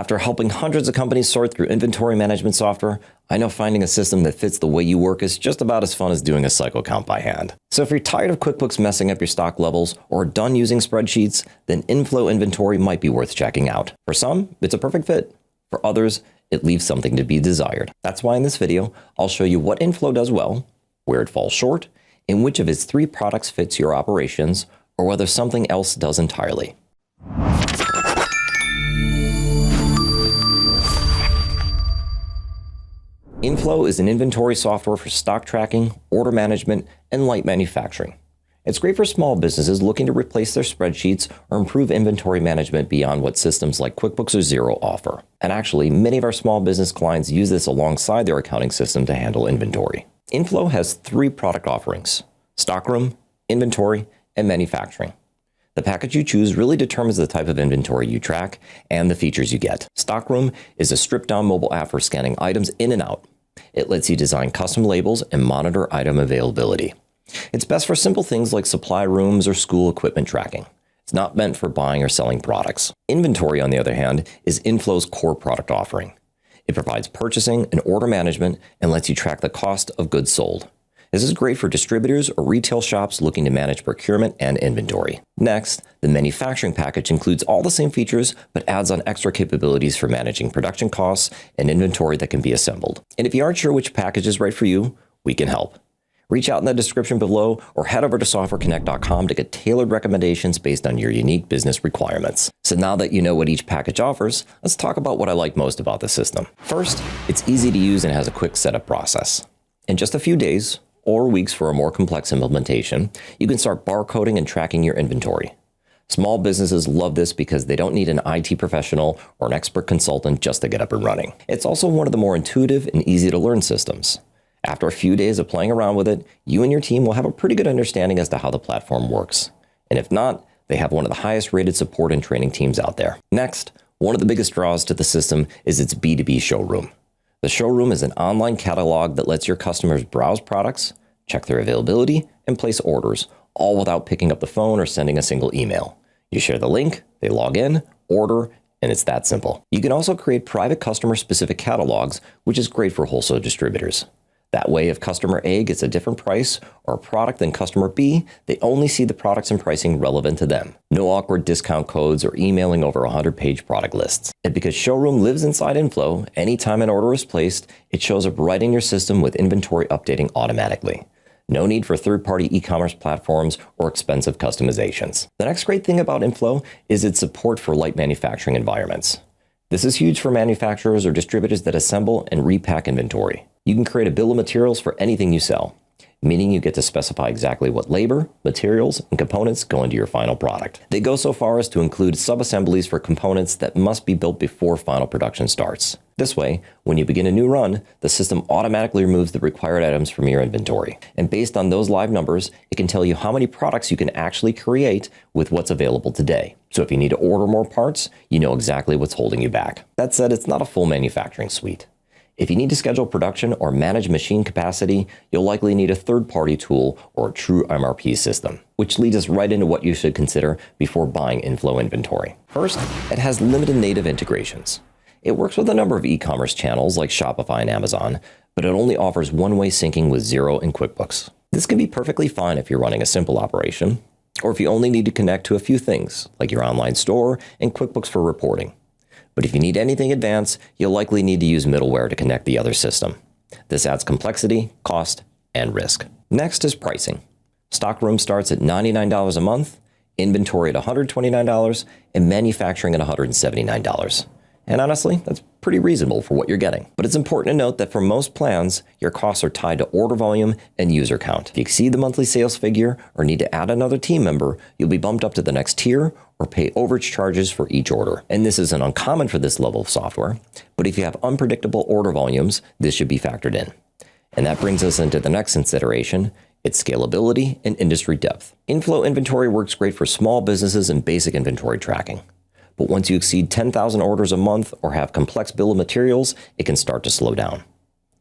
After helping hundreds of companies sort through inventory management software, I know finding a system that fits the way you work is just about as fun as doing a cycle count by hand. So if you're tired of QuickBooks messing up your stock levels or done using spreadsheets, then InFlow Inventory might be worth checking out. For some, it's a perfect fit. For others, it leaves something to be desired. That's why in this video, I'll show you what InFlow does well, where it falls short, and which of its 3 products fits your operations, or whether something else does entirely. InFlow is an inventory software for stock tracking, order management, and light manufacturing. It's great for small businesses looking to replace their spreadsheets or improve inventory management beyond what systems like QuickBooks or Xero offer. And actually, many of our small business clients use this alongside their accounting system to handle inventory. InFlow has 3 product offerings: Stockroom, Inventory, and Manufacturing. The package you choose really determines the type of inventory you track and the features you get. Stockroom is a stripped-down mobile app for scanning items in and out. It lets you design custom labels and monitor item availability. It's best for simple things like supply rooms or school equipment tracking. It's not meant for buying or selling products. Inventory, on the other hand, is InFlow's core product offering. It provides purchasing and order management and lets you track the cost of goods sold. This is great for distributors or retail shops looking to manage procurement and inventory. Next, the manufacturing package includes all the same features, but adds on extra capabilities for managing production costs and inventory that can be assembled. And if you aren't sure which package is right for you, we can help. Reach out in the description below or head over to softwareconnect.com to get tailored recommendations based on your unique business requirements. So now that you know what each package offers, let's talk about what I like most about the system. First, it's easy to use and has a quick setup process. In just a few days, or weeks for a more complex implementation, you can start barcoding and tracking your inventory. Small businesses love this because they don't need an IT professional or an expert consultant just to get up and running. It's also one of the more intuitive and easy to learn systems. After a few days of playing around with it, you and your team will have a pretty good understanding as to how the platform works. And if not, they have one of the highest rated support and training teams out there. Next, one of the biggest draws to the system is its B2B showroom. The showroom is an online catalog that lets your customers browse products, check their availability, and place orders, all without picking up the phone or sending a single email. You share the link, they log in, order, and it's that simple. You can also create private customer-specific catalogs, which is great for wholesale distributors. That way, if customer A gets a different price or a product than customer B, they only see the products and pricing relevant to them. No awkward discount codes or emailing over 100-page product lists. And because Showroom lives inside InFlow, anytime an order is placed, it shows up right in your system with inventory updating automatically. No need for third-party e-commerce platforms or expensive customizations. The next great thing about InFlow is its support for light manufacturing environments. This is huge for manufacturers or distributors that assemble and repack inventory. You can create a bill of materials for anything you sell, meaning you get to specify exactly what labor, materials, and components go into your final product. They go so far as to include sub-assemblies for components that must be built before final production starts. This way, when you begin a new run, the system automatically removes the required items from your inventory. And based on those live numbers, it can tell you how many products you can actually create with what's available today. So if you need to order more parts, you know exactly what's holding you back. That said, it's not a full manufacturing suite. If you need to schedule production or manage machine capacity, you'll likely need a third-party tool or a true MRP system, which leads us right into what you should consider before buying InFlow Inventory. First, it has limited native integrations. It works with a number of e-commerce channels like Shopify and Amazon, but it only offers one-way syncing with Xero and QuickBooks. This can be perfectly fine if you're running a simple operation, or if you only need to connect to a few things, like your online store and QuickBooks for reporting. But if you need anything advanced, you'll likely need to use middleware to connect the other system. This adds complexity, cost, and risk. Next is pricing. Stockroom starts at $99 a month, Inventory at $129, and Manufacturing at $179. And honestly, that's pretty reasonable for what you're getting. But it's important to note that for most plans, your costs are tied to order volume and user count. If you exceed the monthly sales figure or need to add another team member, you'll be bumped up to the next tier or pay overage charges for each order. And this isn't uncommon for this level of software, but if you have unpredictable order volumes, this should be factored in. And that brings us into the next consideration, its scalability and industry depth. InFlow Inventory works great for small businesses and basic inventory tracking. But once you exceed 10,000 orders a month or have complex bill of materials, it can start to slow down.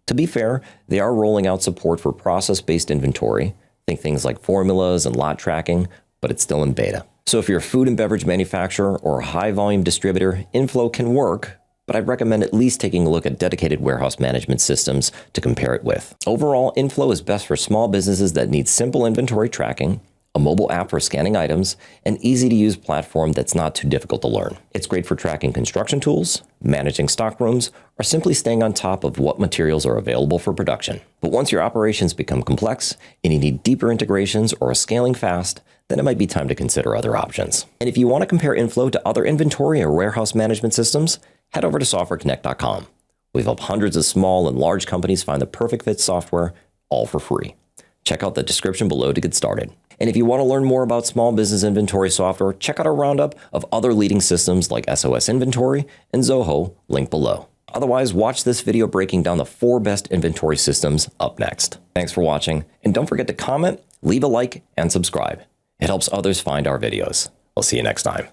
To be fair, they are rolling out support for process-based inventory, think things like formulas and lot tracking, but it's still in beta. So if you're a food and beverage manufacturer or a high-volume distributor, InFlow can work, but I'd recommend at least taking a look at dedicated warehouse management systems to compare it with. Overall, InFlow is best for small businesses that need simple inventory tracking, a mobile app for scanning items, an easy-to-use platform that's not too difficult to learn. It's great for tracking construction tools, managing stockrooms, or simply staying on top of what materials are available for production. But once your operations become complex and you need deeper integrations or are scaling fast, then it might be time to consider other options. And if you want to compare InFlow to other inventory or warehouse management systems, head over to softwareconnect.com. We've helped hundreds of small and large companies find the perfect fit software, all for free. Check out the description below to get started. And if you want to learn more about small business inventory software, check out our roundup of other leading systems like SOS Inventory and Zoho, linked below. Otherwise, watch this video breaking down the 4 best inventory systems up next. Thanks for watching, and don't forget to comment, leave a like, and subscribe. It helps others find our videos. I'll see you next time.